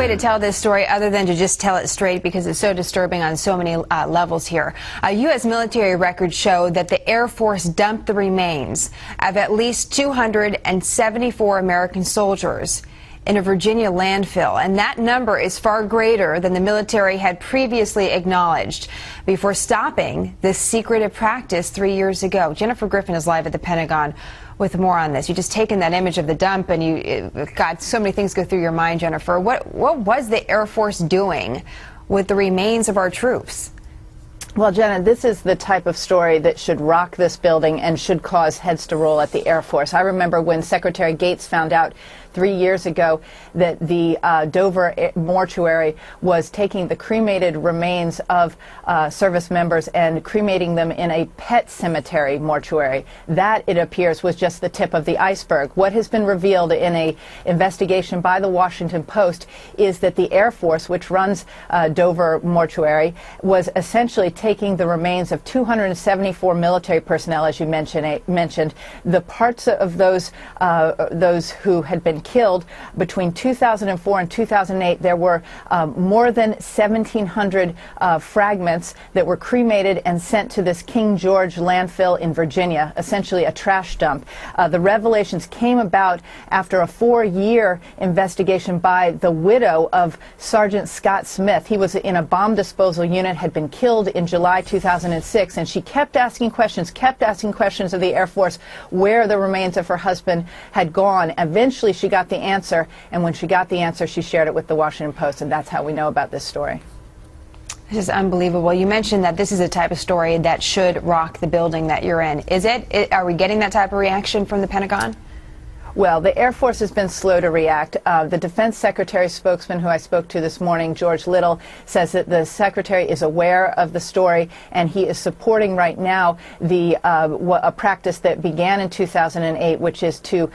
way to tell this story other than to just tell it straight, because it's so disturbing on so many levels here. U.S. military records show that the Air Force dumped the remains of at least 274 American soldiers in a Virginia landfill, and that number is far greater than the military had previously acknowledged before stopping this secretive practice 3 years ago. Jennifer Griffin is live at the Pentagon with more on this. You just taken that image of the dump, and you got so many things go through your mind, Jennifer. What was the Air Force doing with the remains of our troops? Well, Jenna, this is the type of story that should rock this building and should cause heads to roll at the Air Force. I remember when Secretary Gates found out 3 years ago that the Dover mortuary was taking the cremated remains of service members and cremating them in a pet cemetery mortuary. That, it appears, was just the tip of the iceberg. What has been revealed in an investigation by the Washington Post is that the Air Force, which runs Dover mortuary, was essentially taking the remains of 274 military personnel, as you mentioned, the parts of those who had been killed between 2004 and 2008. There were more than 1,700 fragments that were cremated and sent to this King George landfill in Virginia, essentially a trash dump. The revelations came about after a 4-year investigation by the widow of Sergeant Scott Smith. He was in a bomb disposal unit, had been killed in July 2006, and she kept asking questions of the Air Force where the remains of her husband had gone. Eventually she got the answer, and when she got the answer, she shared it with the Washington Post, and that's how we know about this story. This is unbelievable. You mentioned that this is a type of story that should rock the building that you're in. Is it? Are we getting that type of reaction from the Pentagon? Well, the Air Force has been slow to react. The Defense Secretary's spokesman, who I spoke to this morning, George Little, says that the Secretary is aware of the story, and he is supporting right now a practice that began in 2008, which is to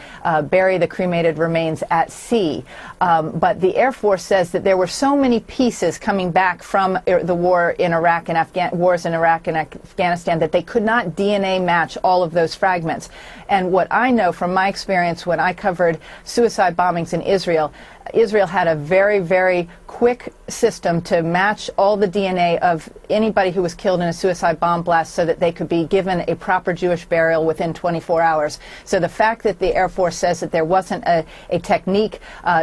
bury the cremated remains at sea. But the Air Force says that there were so many pieces coming back from the wars in Iraq and Afghanistan that they could not DNA match all of those fragments. And what I know from my experience when I covered suicide bombings in Israel, Israel had a very, very quick system to match all the DNA of anybody who was killed in a suicide bomb blast so that they could be given a proper Jewish burial within 24 hours. So the fact that the Air Force says that there wasn't a technique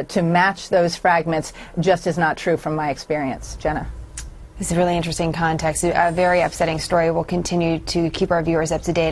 to match those fragments just is not true from my experience. Jenna. This is a really interesting context. A very upsetting story. We'll continue to keep our viewers up to date.